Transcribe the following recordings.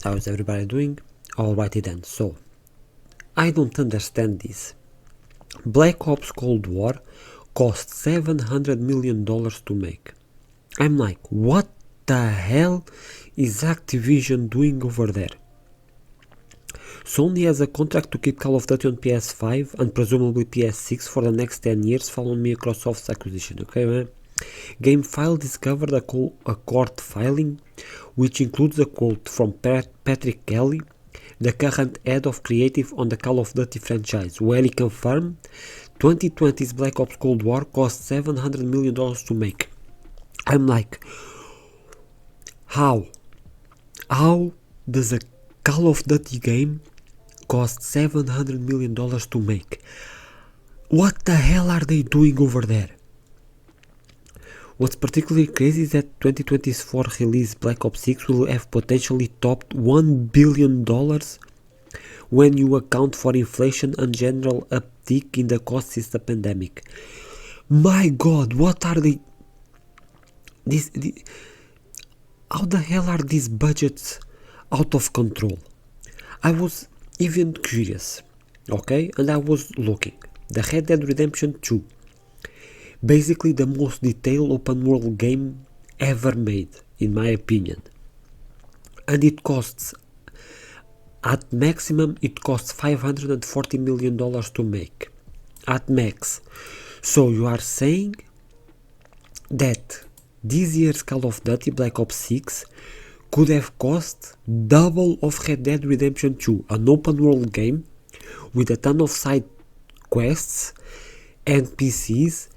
How's everybody doing? Alrighty then, so I don't understand this. Black Ops Cold War cost $700 million to make. I'm like, what the hell is Activision doing over there? Sony has a contract to keep Call of Duty on PS5 and presumably PS6 for the next 10 years following Microsoft's acquisition, okay man? GameFile discovered a court filing which includes a quote from Patrick Kelly, the current head of creative on the Call of Duty franchise, where he confirmed 2020's Black Ops Cold War cost $700 million to make. I'm like, how? How does a Call of Duty game cost $700 million to make? What the hell are they doing over there? What's particularly crazy is that 2024 release Black Ops 6 will have potentially topped $1 billion when you account for inflation and general uptick in the cost since the pandemic. My god, what are they... How the hell are these budgets out of control? I was even curious, okay, and I was looking. The Red Dead Redemption 2. Basically the most detailed open world game ever made, in my opinion. And it costs, at maximum, it costs $540 million to make. At max. So you are saying that this year's Call of Duty Black Ops 6 could have cost double of Red Dead Redemption 2, an open world game with a ton of side quests, NPCs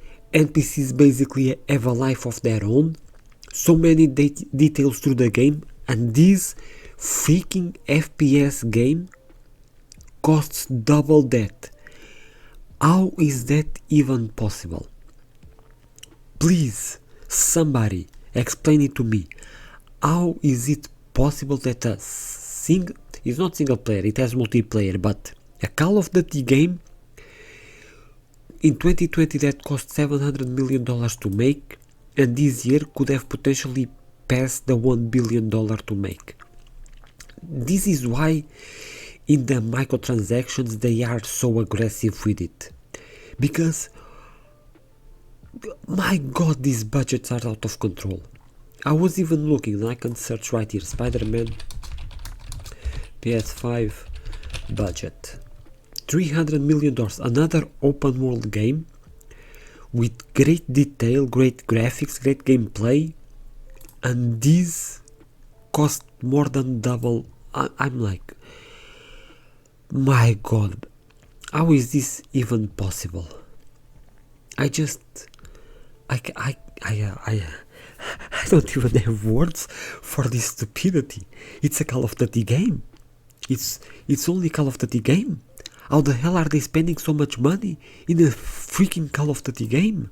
basically have a life of their own, so many details through the game, and this freaking FPS game costs double that. How is that even possible? Please, somebody explain it to me. How is it possible that it's not single player, it has multiplayer, but a Call of Duty game in 2020 that cost $700 million to make, and this year could have potentially passed the $1 billion to make. This is why in the microtransactions they are so aggressive with it. Because, my god, these budgets are out of control. I was even looking, and I can search right here, Spider-Man PS5 budget. $300 million, another open world game with great detail, great graphics, great gameplay, and this cost more than double. I'm like, my god, how is this even possible? I don't even have words for this stupidity. It's a Call of Duty game. It's only Call of Duty game. How the hell are they spending so much money in a freaking Call of Duty game?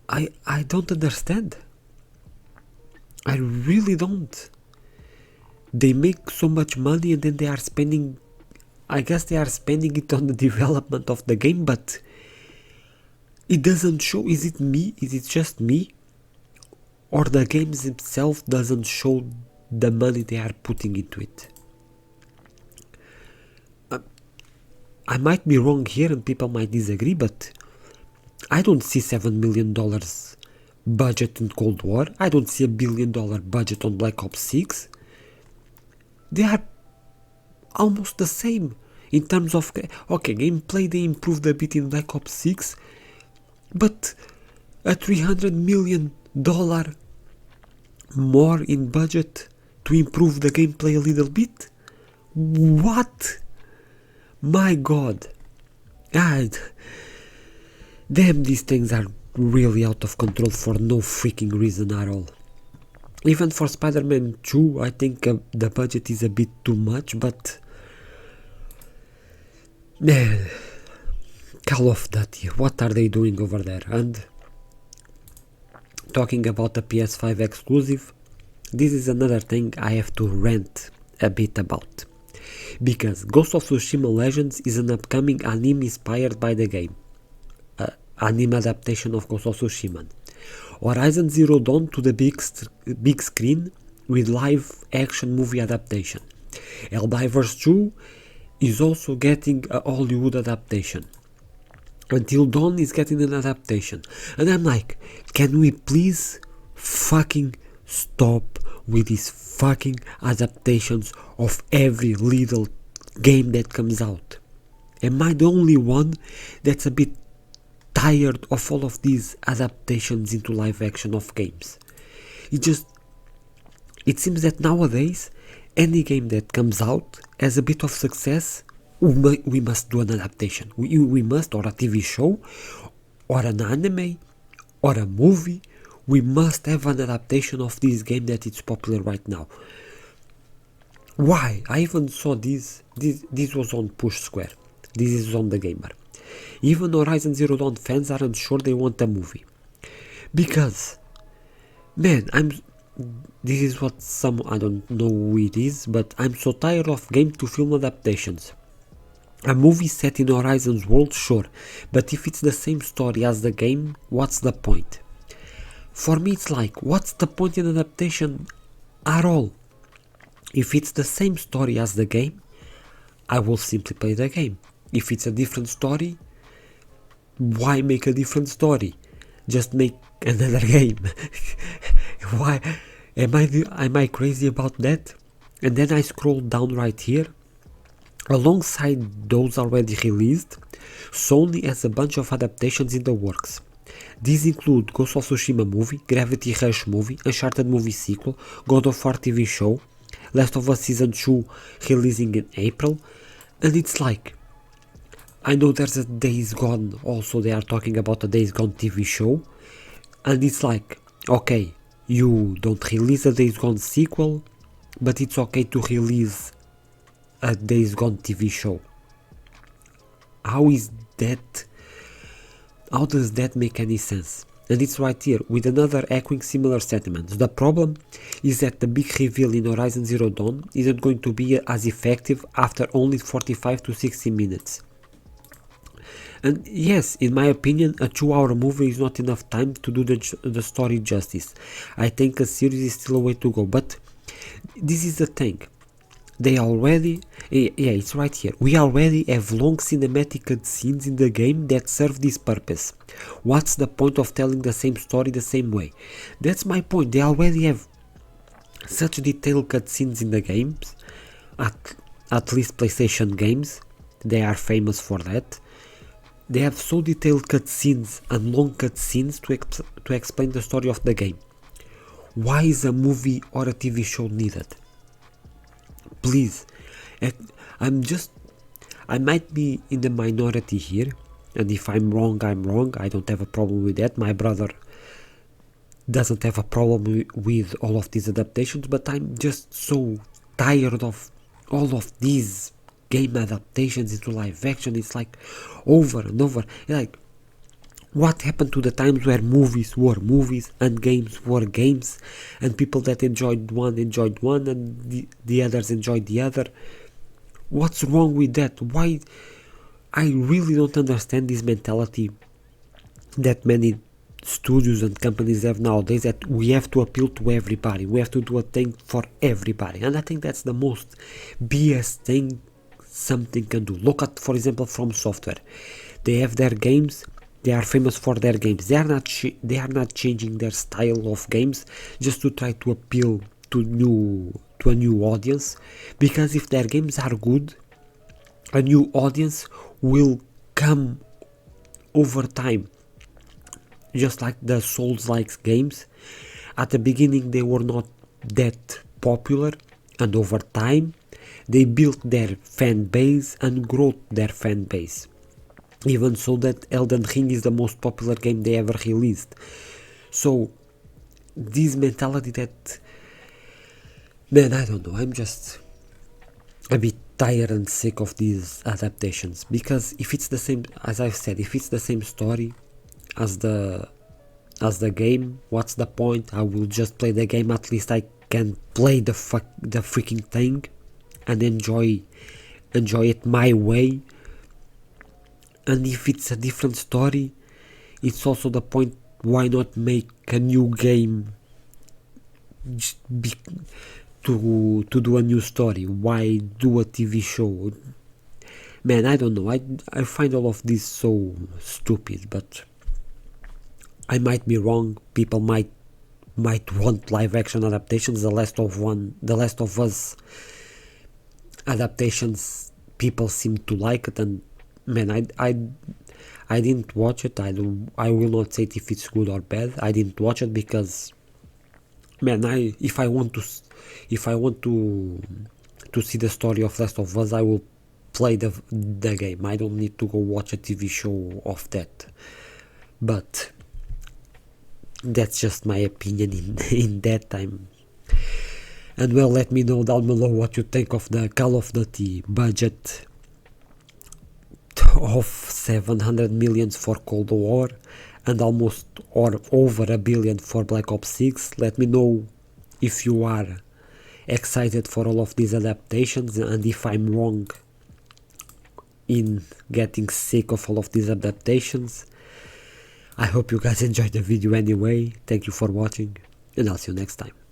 I don't understand. I really don't. They make so much money and then they are spending, I guess they are spending it on the development of the game, but it doesn't show. Is it me? Is it just me? Or the games itself doesn't show the money they are putting into it? I might be wrong here and people might disagree, but I don't see $7 million budget in Cold War. I don't see $1 billion budget on Black Ops 6. They are almost the same in terms of, okay, gameplay they improved a bit in Black Ops 6, but a $300 million more in budget to improve the gameplay a little bit? What? My god. Damn, these things are really out of control for no freaking reason at all. Even for Spider-Man 2, I think the budget is a bit too much, but man, Call of Duty, what are they doing over there? And talking about the PS5 exclusive, this is another thing I have to rant a bit about. Because Ghost of Tsushima Legends is an upcoming anime inspired by the game. Anime adaptation of Ghost of Tsushima. Horizon Zero Dawn to the big screen with live action movie adaptation. Helldivers 2 is also getting a Hollywood adaptation. Until Dawn is getting an adaptation. And I'm like, can we please fucking stop with these fucking adaptations of every little game that comes out? Am I the only one that's a bit tired of all of these adaptations into live action of games? It seems that nowadays any game that comes out has a bit of success, we must do an adaptation. We must, or a TV show, or an anime, or a movie. We must have an adaptation of this game that is popular right now. Why? I even saw this was on Push Square. This is on The Gamer. Even Horizon Zero Dawn fans aren't sure they want a movie. Because, man, this is what I don't know who it is, but I'm so tired of game to film adaptations. A movie set in Horizon's world, sure, but if it's the same story as the game, what's the point? For me it's like, what's the point in adaptation at all? If it's the same story as the game, I will simply play the game. If it's a different story, why make a different story? Just make another game. Why? Am I crazy about that? And then I scroll down right here. Alongside those already released, Sony has a bunch of adaptations in the works. These include Ghost of Tsushima movie, Gravity Rush movie, Uncharted movie sequel, God of War TV show, Last of Us Season 2 releasing in April, and it's like, I know there's a Days Gone, also they are talking about a Days Gone TV show, and it's like, okay, you don't release a Days Gone sequel, but it's okay to release a Days Gone TV show. How does that make any sense? And it's right here, with another echoing similar sentiments. The problem is that the big reveal in Horizon Zero Dawn isn't going to be as effective after only 45 to 60 minutes. And yes, in my opinion, a 2-hour movie is not enough time to do the story justice. I think a series is still a way to go, but this is the thing. It's right here. We already have long cinematic cutscenes in the game that serve this purpose. What's the point of telling the same story the same way? That's my point. They already have such detailed cutscenes in the games, at least PlayStation games. They are famous for that. They have so detailed cutscenes and long cutscenes to explain the story of the game. Why is a movie or a TV show needed? Please, I might be in the minority here, and if I'm wrong, I'm wrong. I don't have a problem with that. My brother doesn't have a problem with all of these adaptations, but I'm just so tired of all of these game adaptations into live action. It's like over and over. Like, what happened to the times where movies were movies and games were games, and people that enjoyed one and the others enjoyed the other? What's wrong with that? Why? I really don't understand this mentality that many studios and companies have nowadays, that we have to appeal to everybody, we have to do a thing for everybody, and I think that's the most BS thing something can do. Look at, for example, From Software. They have their games. They are famous for their games. They are not changing their style of games just to try to appeal to a new audience, because if their games are good, a new audience will come over time. Just like the Souls-like games, at the beginning they were not that popular, and over time they built their fan base and grew their fan base. Even so that Elden Ring is the most popular game they ever released. So this mentality that, man, I don't know, I'm just a bit tired and sick of these adaptations, because if it's the same, as I've said, if it's the same story as the game, what's the point? I will just play the game. At least I can play the freaking thing and enjoy it my way. And if it's a different story, it's also the point. Why not make a new game just to do a new story? Why do a TV show? Man, I don't know. I find all of this so stupid, but I might be wrong. People might want live action adaptations. The Last of Us adaptations, people seem to like it, and man, I didn't watch it. I will not say if it's good or bad. I didn't watch it because, man, if I want to see the story of Last of Us, I will play the game. I don't need to go watch a TV show of that. But that's just my opinion in that time. And well, let me know down below what you think of the Call of Duty budget of 700 million for Cold War and almost or over a billion for Black Ops 6. Let me know if you are excited for all of these adaptations and if I'm wrong in getting sick of all of these adaptations. I hope you guys enjoyed the video anyway. Thank you for watching, and I'll see you next time.